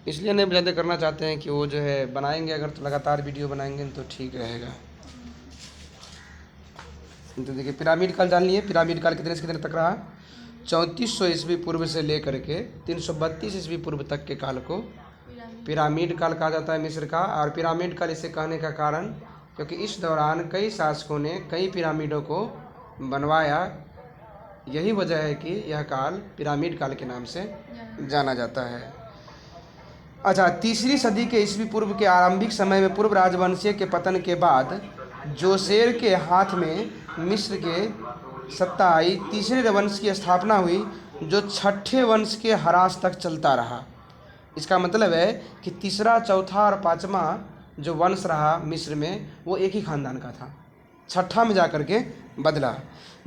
इसलिए नहीं ज़्यादा करना चाहते हैं कि वो जो है बनाएंगे अगर तो लगातार वीडियो बनाएंगे तो ठीक रहेगा। तो देखिए पिरामिड काल जान लिए, पिरामिड काल कितने से कितने तक रहा? 3400 ईस्वी पूर्व से लेकर के 332 ईस्वी पूर्व तक के काल को पिरामिड काल कहा जाता है मिस्र का। और पिरामिड काल इसे कहने का कारण क्योंकि इस दौरान कई शासकों ने कई पिरामिडों को बनवाया, यही वजह है कि यह काल पिरामिड काल के नाम से जाना जाता है। अच्छा, तीसरी सदी के ईस्वी पूर्व के आरंभिक समय में पूर्व राजवंशीय के पतन के बाद जोसेर के हाथ में मिस्र के सत्ता आई। तीसरे वंश की स्थापना हुई जो छठे वंश के ह्रास तक चलता रहा। इसका मतलब है कि तीसरा, चौथा और पाँचवा जो वंश रहा मिस्र में वो एक ही खानदान का था, छठा में जा कर के बदला।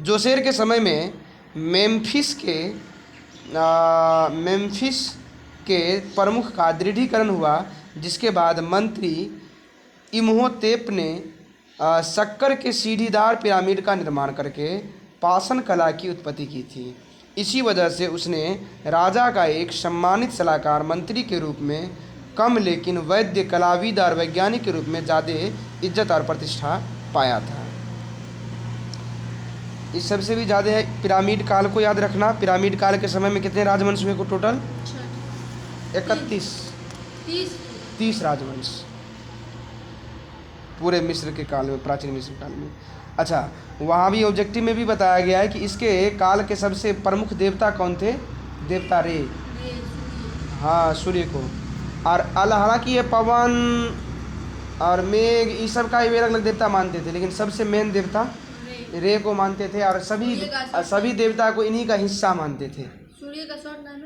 जोसेर के समय में मेम्फिस के प्रमुख का दृढ़ीकरण हुआ, जिसके बाद मंत्री इम्होतेप ने शक्कर के सीढ़ीदार पिरामिड का निर्माण करके पाषाण कला की उत्पत्ति की थी। इसी वजह से उसने राजा का एक सम्मानित सलाहकार मंत्री के रूप में कम लेकिन वैद्य, कलाविद और वैज्ञानिक के रूप में ज़्यादा इज्जत और प्रतिष्ठा पाया था। इस सबसे भी ज़्यादा है पिरामिड काल को याद रखना। पिरामिड काल के समय में कितने राजवंश हुए को टोटल? 30 राजवंश पूरे मिस्र के काल में, प्राचीन मिस्र काल में। अच्छा, वहाँ भी ऑब्जेक्टिव में भी बताया गया है कि इसके काल के सबसे प्रमुख देवता कौन थे? देवता रे, हाँ, सूर्य को। और हालांकि ये पवन और मेघ ये सब का अलग अलग देवता मानते थे, लेकिन सबसे मेन देवता रे को मानते थे और सभी देवता को इन्हीं का हिस्सा मानते थे। सूर्य का शॉर्ट नाम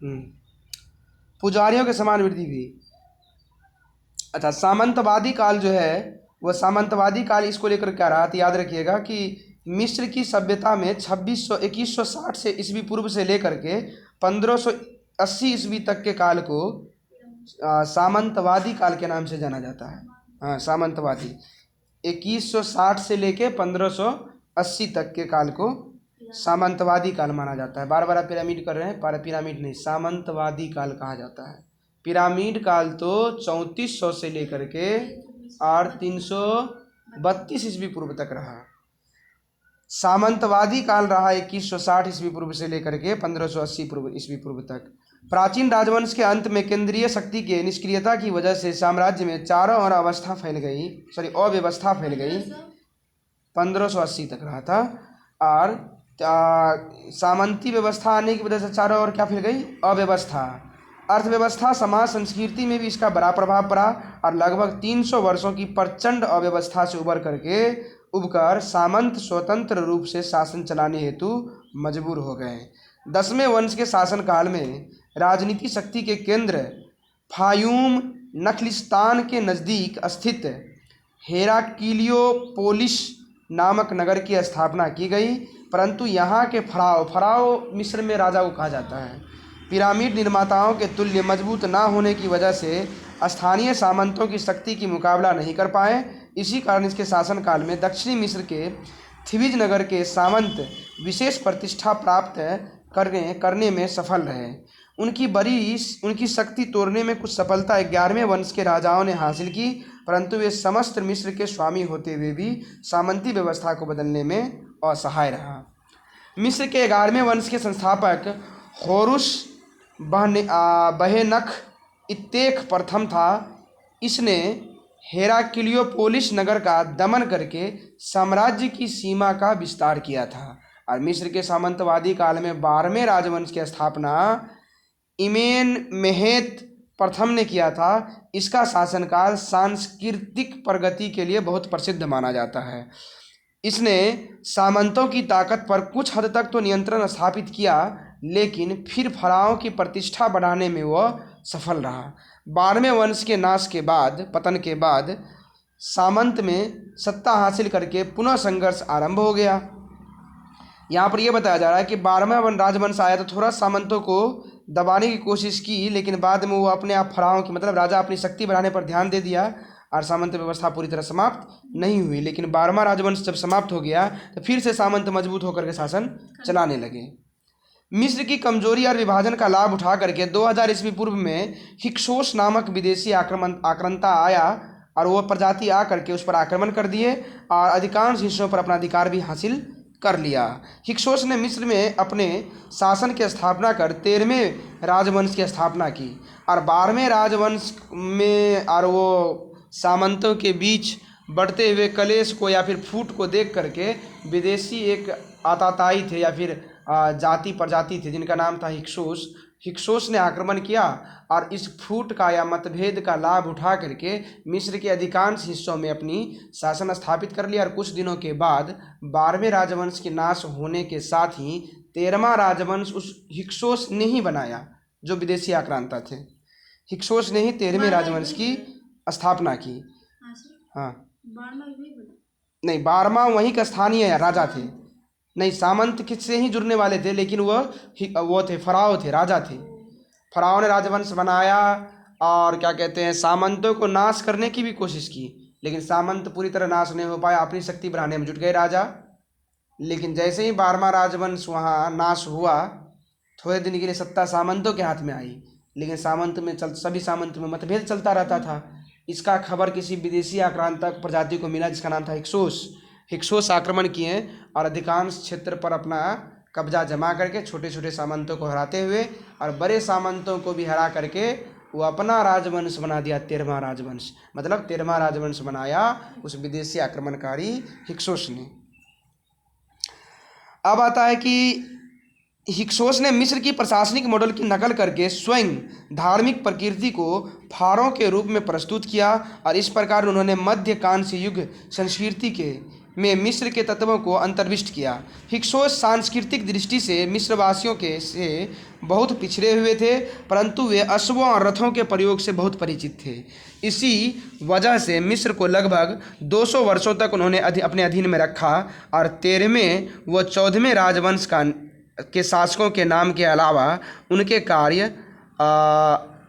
है। पुजारियों के समान वृद्धि भी। अच्छा, सामंतवादी काल जो है वह सामंतवादी काल इसको लेकर क्या रहा? तो याद रखिएगा कि मिस्र की सभ्यता में 2160 से ईस्वी पूर्व से लेकर के 1580 ईस्वी तक के काल को सामंतवादी काल के नाम से जाना जाता है। हाँ, सामंतवादी 2160 से लेके 1580 तक के काल को सामंतवादी काल माना जाता है। बार बार पिरामिड कर रहे हैं, पिरामिड नहीं, सामंतवादी काल कहा जाता है। पिरामिड काल तो 3400 से लेकर के और 332 ईस्वी पूर्व तक रहा। सामंतवादी काल रहा 2160 ईस्वी पूर्व से लेकर के 1580 ईस्वी पूर्व तक। प्राचीन राजवंश के अंत में केंद्रीय शक्ति के निष्क्रियता की वजह से साम्राज्य में चारों ओर अव्यवस्था फैल गई। 1580 तक रहा था। और सामंती व्यवस्था आने की वजह से चारों ओर क्या फैल गई? अव्यवस्था। अर्थव्यवस्था, समाज, संस्कृति में भी इसका बड़ा प्रभाव पड़ा और लगभग 300 वर्षों की प्रचंड अव्यवस्था से उबकर सामंत स्वतंत्र रूप से शासन चलाने हेतु मजबूर हो गए। 10वें वंश के शासनकाल में राजनीति शक्ति के केंद्र फायूम नखलिस्तान के नज़दीक स्थित हेराक्लियोपोलिस नामक नगर की स्थापना की गई, परंतु यहाँ के फराव मिस्र में राजा को कहा जाता है, पिरामिड निर्माताओं के तुल्य मजबूत ना होने की वजह से स्थानीय सामंतों की शक्ति की मुकाबला नहीं कर पाए। इसी कारण इसके शासनकाल में दक्षिणी मिस्र के थिबिज नगर के सामंत विशेष प्रतिष्ठा प्राप्त करने में सफल रहे। उनकी शक्ति तोड़ने में कुछ सफलता 11वें वंश के राजाओं ने हासिल की, परंतु वे समस्त मिस्र के स्वामी होते हुए भी सामंती व्यवस्था को बदलने में असहाय रहा। मिस्र के 11वें वंश के संस्थापक होरुस बहेनख इत्तेख प्रथम था। इसने हेराक्लियोपोलिस नगर का दमन करके साम्राज्य की सीमा का विस्तार किया था। और मिस्र के सामंतवादी काल में 12वें राजवंश की स्थापना इमेनमेहेत प्रथम ने किया था। इसका शासनकाल सांस्कृतिक प्रगति के लिए बहुत प्रसिद्ध माना जाता है। इसने सामंतों की ताकत पर कुछ हद तक तो नियंत्रण स्थापित किया, लेकिन फिर फराओं की प्रतिष्ठा बढ़ाने में वह सफल रहा। 12वें वंश के पतन के बाद सामंत में सत्ता हासिल करके पुनः संघर्ष आरंभ हो गया। यहाँ पर यह बताया जा रहा है कि 12वां राजवंश आया तो थोड़ा सामंतों को दबाने की कोशिश की, लेकिन बाद में वो अपने आप फराओं की राजा अपनी शक्ति बढ़ाने पर ध्यान दे दिया और सामंत व्यवस्था पूरी तरह समाप्त नहीं हुई। लेकिन 12वां राजवंश जब समाप्त हो गया तो फिर से सामंत मजबूत होकर के शासन चलाने लगे। मिस्र की कमजोरी और विभाजन का लाभ उठा करके 2000 ईस्वी पूर्व में हिक्सोस नामक विदेशी आक्रांता आया और वो प्रजाति आ करके उस पर आक्रमण कर दिए और अधिकांश हिस्सों पर अपना अधिकार भी हासिल कर लिया। हिक्सोस ने मिस्र में अपने शासन की स्थापना कर 13वें राजवंश की स्थापना की और 12वें राजवंश में और वो सामंतों के बीच बढ़ते हुए कलेश को या फिर फूट को देख करके विदेशी एक आताताई थे या फिर जाति प्रजाति थे जिनका नाम था हिक्सोस। हिक्सोस ने आक्रमण किया और इस फूट का या मतभेद का लाभ उठा करके मिस्र के अधिकांश हिस्सों में अपनी शासन स्थापित कर लिया और कुछ दिनों के बाद 12वें राजवंश के नाश होने के साथ ही 13वां राजवंश उस हिक्सोस ने ही बनाया जो विदेशी आक्रांता थे। हिक्सोस ने ही 13वें राजवंश की स्थापना की। हाँ नहीं, 12वां वहीं का स्थानीय राजा थे, नहीं सामंत किससे ही जुड़ने वाले थे, लेकिन वो थे फराओ थे, राजा थे। फराओ ने राजवंश बनाया और क्या कहते हैं सामंतों को नाश करने की भी कोशिश की, लेकिन सामंत पूरी तरह नाश नहीं हो पाया, अपनी शक्ति बढ़ाने में जुट गए राजा। लेकिन जैसे ही 12वां राजवंश वहाँ नाश हुआ, थोड़े दिन के लिए सत्ता सामंतों के हाथ में आई, लेकिन सभी सामंत में मतभेद चलता रहता था। इसका खबर किसी विदेशी आक्रांतक प्रजाति को मिला जिसका नाम था हिक्सोस। हिक्सोस आक्रमण किए और अधिकांश क्षेत्र पर अपना कब्जा जमा करके छोटे छोटे सामंतों को हराते हुए और बड़े सामंतों को भी हरा करके वो अपना राजवंश बना दिया, 13वां राजवंश। मतलब 13वां राजवंश बनाया उस विदेशी आक्रमणकारी हिक्सोस ने। अब आता है कि हिक्सोस ने मिस्र की प्रशासनिक मॉडल की नकल करके स्वयं धार्मिक प्रकृति को फारों के रूप में प्रस्तुत किया और इस प्रकार उन्होंने मध्य कांस्य युग संस्कृति में मिस्र के तत्वों को अंतर्विष्ट किया। हिक्सोस सांस्कृतिक दृष्टि से मिस्रवासियों से बहुत पिछड़े हुए थे, परंतु वे अश्वों और रथों के प्रयोग से बहुत परिचित थे। इसी वजह से मिस्र को लगभग 200 वर्षों तक उन्होंने अपने अधीन में रखा और 13वें व 14वें राजवंश के शासकों के नाम के अलावा उनके कार्य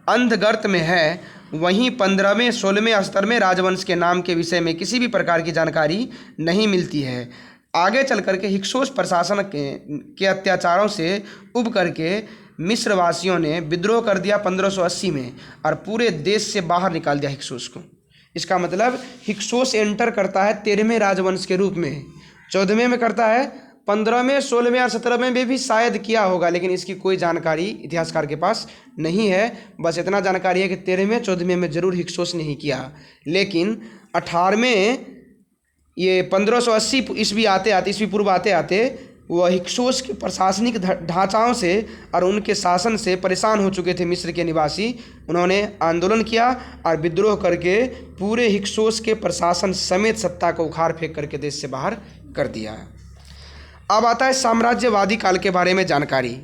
अंधगर्त में है। वहीं 15वें, 16वें और 17वें राजवंश के नाम के विषय में किसी भी प्रकार की जानकारी नहीं मिलती है। आगे चल करके हिक्सोस प्रशासन के अत्याचारों से उब करके मिस्रवासियों ने विद्रोह कर दिया 1580 में और पूरे देश से बाहर निकाल दिया हिक्सोस को। इसका मतलब हिक्सोस एंटर करता है 13वें राजवंश के रूप में, 14वें में करता है, 15वें, 16वें और 17वें में भी शायद किया होगा, लेकिन इसकी कोई जानकारी इतिहासकार के पास नहीं है। बस इतना जानकारी है कि 13वें, 14वें में जरूर हिक्सोस ने ही किया। लेकिन 18वें, ये 1580 ईस्वी ईस्वी पूर्व आते आते वह हिक्सोस के प्रशासनिक ढांचाओं से और उनके शासन से परेशान हो चुके थे मिस्र के निवासी। उन्होंने आंदोलन किया और विद्रोह करके पूरे हिक्सोस के प्रशासन समेत सत्ता को उखाड़ फेंक करके देश से बाहर कर दिया। अब आता है साम्राज्यवादी काल के बारे में जानकारी,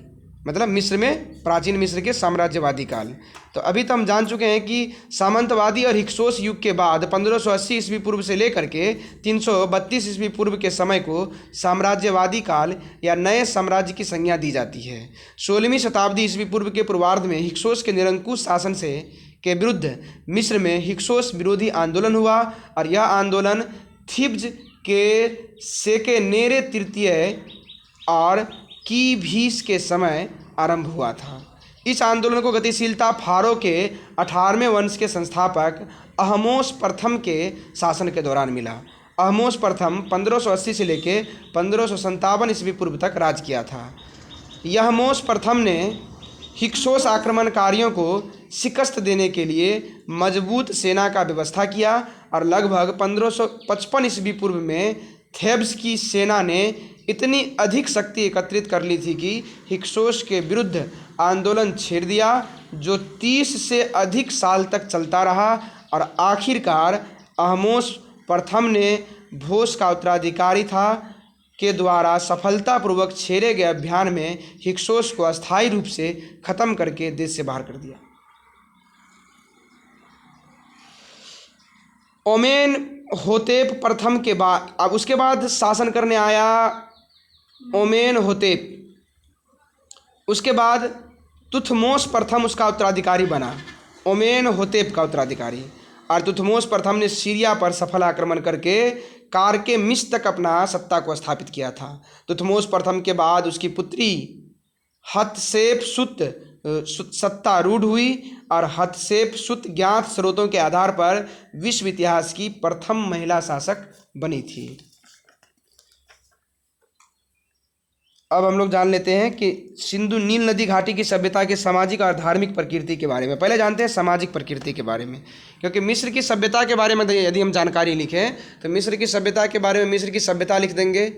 मतलब मिस्र में प्राचीन मिस्र के साम्राज्यवादी काल। तो अभी तो हम जान चुके हैं कि सामंतवादी और हिक्सोस युग के बाद 1580 ईस्वी पूर्व से लेकर के 332 ईस्वी पूर्व के समय को साम्राज्यवादी काल या नए साम्राज्य की संज्ञा दी जाती है। 16वीं शताब्दी ईस्वी पूर्व के पूर्वार्ध में हिक्सोस के निरंकुश शासन के विरुद्ध मिस्र में हिक्सोस विरोधी आंदोलन हुआ और यह आंदोलन थिब्ज के सेकेनेरे तृतीय और कीभीस के समय आरंभ हुआ था। इस आंदोलन को गतिशीलता फारो के 18वें वंश के संस्थापक अहमोस प्रथम के शासन के दौरान मिला। अहमोस प्रथम 1580 से लेकर 1557 ईस्वी पूर्व तक राज किया था। यहमोस प्रथम ने हिक्सोस आक्रमणकारियों को शिकस्त देने के लिए मजबूत सेना का व्यवस्था किया और लगभग 1555 ईस्वी पूर्व में थेब्स की सेना ने इतनी अधिक शक्ति एकत्रित कर ली थी कि हिक्सोस के विरुद्ध आंदोलन छेड़ दिया, जो 30 से अधिक साल तक चलता रहा और आखिरकार अहमोस प्रथम ने भोस का उत्तराधिकारी था के द्वारा सफलतापूर्वक छेड़े गए अभियान में हिक्सोस को अस्थायी रूप से खत्म करके देश से बाहर कर दिया। ओमेन होतेप प्रथम के बाद अब उसके बाद शासन करने आया ओमेन होतेप। उसके बाद तुथमोस प्रथम उसका उत्तराधिकारी बना, ओमेन होतेप का उत्तराधिकारी। और तुथमोस प्रथम ने सीरिया पर सफल आक्रमण करके कार्केमिस तक अपना सत्ता को स्थापित किया था। तुथमोस प्रथम के बाद उसकी पुत्री हतशेपसुत सत्तारूढ़ हुई और हतशेपसुत ज्ञात स्रोतों के आधार पर विश्व इतिहास की प्रथम महिला शासक बनी थी। अब हम लोग जान लेते हैं कि सिंधु नील नदी घाटी की सभ्यता के सामाजिक और धार्मिक प्रकृति के बारे में। पहले जानते हैं सामाजिक प्रकृति के बारे में, क्योंकि मिस्र की सभ्यता के बारे में यदि हम जानकारी लिखें तो मिस्र की सभ्यता के बारे में मिस्र की सभ्यता लिख देंगे,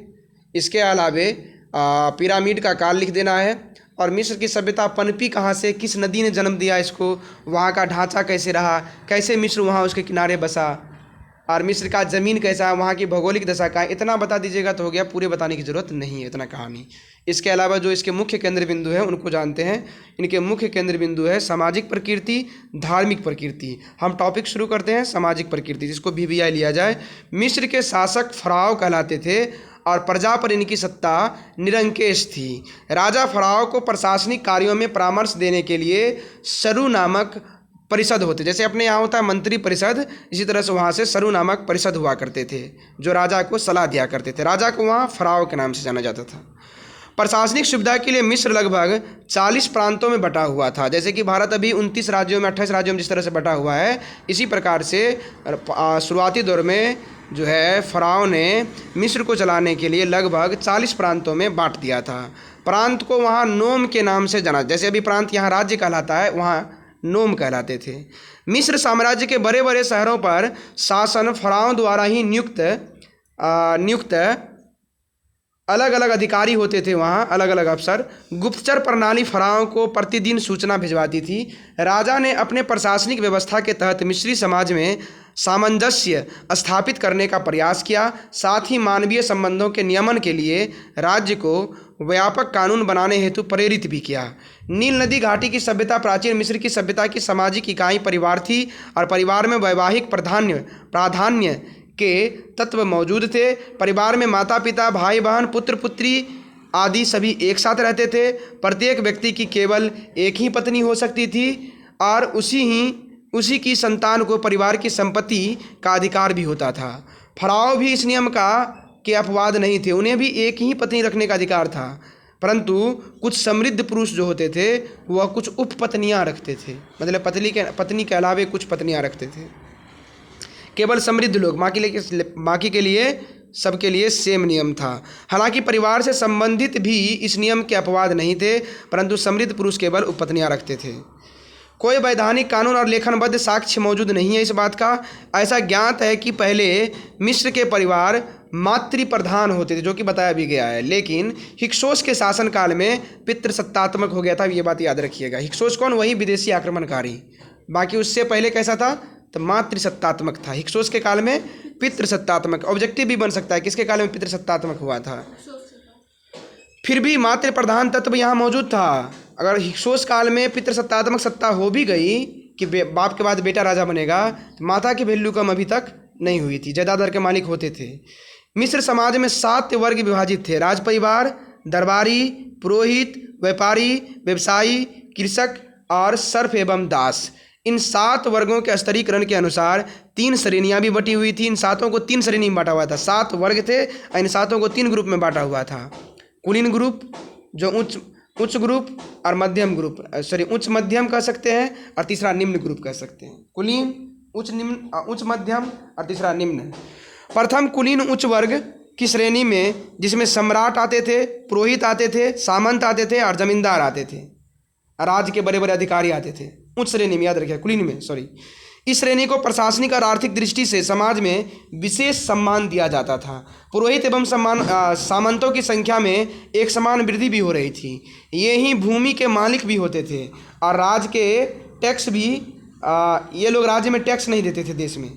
इसके अलावे पिरामिड का काल लिख देना है, और मिस्र की सभ्यता पनपी कहाँ से, किस नदी ने जन्म दिया इसको, वहाँ का ढांचा कैसे रहा, कैसे मिस्र वहाँ उसके किनारे बसा, और मिस्र का ज़मीन कैसा है, वहाँ की भौगोलिक दशा का है, इतना बता दीजिएगा तो हो गया, पूरे बताने की ज़रूरत नहीं है इतना कहानी। इसके अलावा जो इसके मुख्य केंद्र बिंदु हैं उनको जानते हैं। इनके मुख्य केंद्र बिंदु है सामाजिक प्रकृति, धार्मिक प्रकृति। हम टॉपिक शुरू करते हैं सामाजिक प्रकृति, जिसको VVI लिया जाए। मिस्र के शासक फराव कहलाते थे और प्रजा पर इनकी सत्ता निरंकेश थी। राजा फराव को प्रशासनिक कार्यों में परामर्श देने के लिए सरू नामक परिषद होते, जैसे अपने यहाँ होता है मंत्री परिषद, इसी तरह से वहाँ से सरू नामक परिषद हुआ करते थे जो राजा को सलाह दिया करते थे। राजा को वहाँ फराव के नाम से जाना जाता था। प्रशासनिक सुविधा के लिए मिस्र लगभग 40 प्रांतों में बटा हुआ था। जैसे कि भारत अभी 29 राज्यों में 28 राज्यों में जिस तरह से बटा हुआ है, इसी प्रकार से शुरुआती दौर में जो है फराव ने मिस्र को चलाने के लिए लगभग 40 प्रांतों में बांट दिया था। प्रांत को वहाँ नोम के नाम से जाना, जैसे अभी प्रांत यहाँ राज्य कहलाता है, वहाँ नोम कहलाते थे। मिस्र साम्राज्य के बड़े बड़े शहरों पर शासन फराव द्वारा ही नियुक्त अलग अलग अधिकारी होते थे। वहाँ अलग अलग अफसर। गुप्तचर प्रणाली फराव को प्रतिदिन सूचना भिजवाती थी। राजा ने अपने प्रशासनिक व्यवस्था के तहत मिस्री समाज में सामंजस्य स्थापित करने का प्रयास किया। साथ ही मानवीय संबंधों के नियमन के लिए राज्य को व्यापक कानून बनाने हेतु प्रेरित भी किया। नील नदी घाटी की सभ्यता प्राचीन मिस्र की सभ्यता की सामाजिक इकाई परिवार थी और परिवार में वैवाहिक प्राधान्य के तत्व मौजूद थे। परिवार में माता पिता, भाई बहन, पुत्र पुत्री आदि सभी एक साथ रहते थे। प्रत्येक व्यक्ति की केवल एक ही पत्नी हो सकती थी और उसी की संतान को परिवार की संपत्ति का अधिकार भी होता था। फराव भी इस नियम के अपवाद नहीं थे, उन्हें भी एक ही पत्नी रखने का अधिकार था, परंतु कुछ समृद्ध पुरुष जो होते थे वह कुछ उपपत्नियां रखते थे, मतलब पत्नी के अलावे कुछ पत्नियां रखते थे। केवल समृद्ध लोग, बाकी के लिए सबके लिए सेम नियम था। हालांकि परिवार से संबंधित भी इस नियम के अपवाद नहीं थे, परंतु समृद्ध पुरुष केवल उपपत्नियां रखते थे। कोई वैधानिक कानून और लेखनबद्ध साक्ष्य मौजूद नहीं है इस बात का। ऐसा ज्ञात है कि पहले मिस्र के परिवार मातृप्रधान होते थे, जो कि बताया भी गया है, लेकिन हिक्सोस के शासनकाल में पितृसत्तात्मक हो गया था। ये बात याद रखिएगा। हिक्सोस कौन? वही विदेशी आक्रमणकारी। बाकी उससे पहले कैसा था? तो मातृसत्तात्मक था। हिक्सोस के काल में पितृसत्तात्मक, ऑब्जेक्टिव भी बन सकता है, किसके काल में पितृसत्तात्मक हुआ था। फिर भी मातृ प्रधान तत्व यहाँ मौजूद था। अगर हिक्सोस काल में पितृसत्तात्मक सत्ता हो भी गई कि बाप के बाद बेटा राजा बनेगा, तो माता की वैल्यू कम अभी तक नहीं हुई थी, जायदाद के मालिक होते थे। मिस्र समाज में 7 वर्ग विभाजित थे: राज परिवार, दरबारी, पुरोहित, व्यापारी, व्यवसायी, कृषक और सर्फ एवं दास। इन 7 वर्गों के स्तरीकरण के अनुसार 3 श्रेणियां भी बटी हुई थी। इन 7 को 3 श्रेणी में बांटा हुआ था। 7 वर्ग थे और इन 7 को 3 ग्रुप में बांटा हुआ था। कुलीन ग्रुप, जो उच्च ग्रुप और मध्यम ग्रुप, उच्च मध्यम कह सकते हैं, और तीसरा निम्न ग्रुप कह सकते हैं। कुलीन, उच्च मध्यम और तीसरा निम्न। प्रथम कुलीन उच्च वर्ग की श्रेणी में, जिसमें सम्राट आते थे, पुरोहित आते थे, सामंत आते थे और जमींदार आते थे, राज्य के बड़े बड़े अधिकारी आते थे। उच्च श्रेणी में, याद रखिए, कुलीन में, सॉरी। इस श्रेणी को प्रशासनिक और आर्थिक दृष्टि से समाज में विशेष सम्मान दिया जाता था। पुरोहित एवं सामंतों की संख्या में एक समान वृद्धि भी हो रही थी। ये ही भूमि के मालिक भी होते थे और राज्य के टैक्स भी, ये लोग राज्य में टैक्स नहीं देते थे, देश में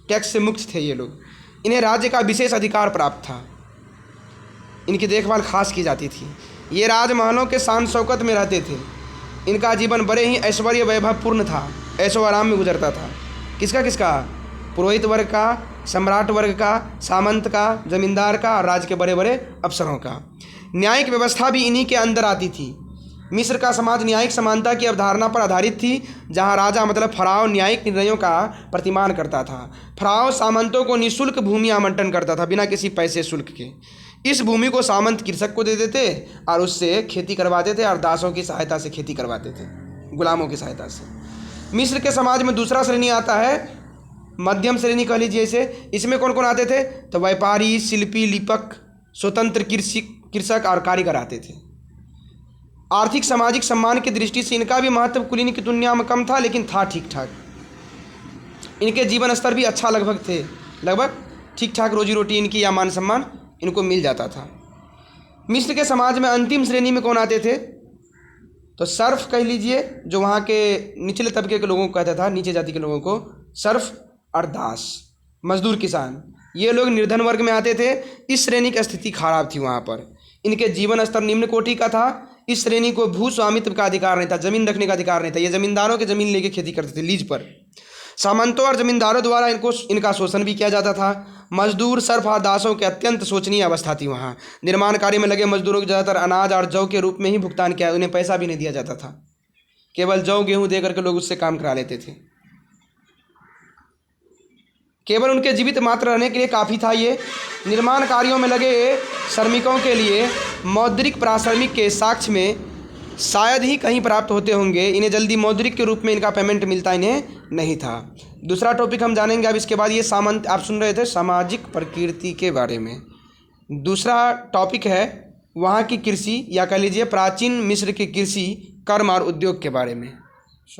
टैक्स से मुक्त थे ये लोग। इन्हें राज्य का विशेष अधिकार प्राप्त था, इनकी देखभाल खास की जाती थी। ये राजमहलों के शान शौकत में रहते थे। इनका जीवन बड़े ही ऐश्वर्य वैभवपूर्ण था, ऐशो आराम में गुजरता था। किसका? पुरोहित वर्ग का, सम्राट वर्ग का, सामंत का, जमींदार का और राज्य के बड़े बड़े अफसरों का। न्यायिक व्यवस्था भी इन्हीं के अंदर आती थी। मिस्र का समाज न्यायिक समानता की अवधारणा पर आधारित थी, जहां राजा मतलब फराव न्यायिक निर्णयों का प्रतिमान करता था। फराव सामंतों को निःशुल्क भूमि आवंटन करता था, बिना किसी पैसे शुल्क के। इस भूमि को सामंत कृषक को देते थे और उससे खेती करवाते थे और दासों की सहायता से खेती करवाते थे, गुलामों की सहायता से। मिस्र के समाज में दूसरा श्रेणी आता है, मध्यम श्रेणी कह लीजिए इसे। इसमें कौन कौन आते थे? तो व्यापारी, शिल्पी, लिपक, स्वतंत्र कृषक और कारीगर आते थे। आर्थिक सामाजिक सम्मान की दृष्टि से इनका भी महत्व कुलीन की तुलना में कम था, लेकिन था ठीक ठाक। इनके जीवन स्तर भी अच्छा लगभग ठीक ठाक रोजी रोटी इनकी या मान सम्मान इनको मिल जाता था। मिस्र के समाज में अंतिम श्रेणी में कौन आते थे? तो सर्फ कह लीजिए, जो वहाँ के निचले तबके के लोगों को कहता था, नीचे जाति के लोगों को सर्फ और दास, मजदूर, किसान, ये लोग निर्धन वर्ग में आते थे। इस श्रेणी की स्थिति खराब थी वहाँ पर। इनके जीवन स्तर निम्न कोटि का था। इस श्रेणी को भू स्वामित्व का अधिकार नहीं था, जमीन रखने का अधिकार नहीं था। ये जमींदारों की जमीन लेके खेती करते थे लीज पर। सामंतों और जमींदारों द्वारा इनका शोषण भी किया जाता था। मजदूर, सर्फ और दासों की अत्यंत शोचनीय अवस्था थी वहाँ। निर्माण कार्य में लगे मजदूरों को ज़्यादातर अनाज और जौ के रूप में ही भुगतान किया, उन्हें पैसा भी नहीं दिया जाता था। केवल जौ गेहूँ दे करके लोग उससे काम करा लेते थे। केवल उनके जीवित मात्र रहने के लिए काफ़ी था ये। निर्माण कार्यों में लगे श्रमिकों के लिए मौद्रिक प्राश्रमिक के साक्ष्य में शायद ही कहीं प्राप्त होते होंगे। इन्हें जल्दी मौद्रिक के रूप में इनका पेमेंट मिलता इन्हें नहीं था। दूसरा टॉपिक हम जानेंगे अब इसके बाद। ये सामंत, आप सुन रहे थे सामाजिक प्रकृति के बारे में। दूसरा टॉपिक है वहाँ की कृषि, या कह लीजिए प्राचीन मिस्र की कृषि, कर्म और उद्योग के बारे में।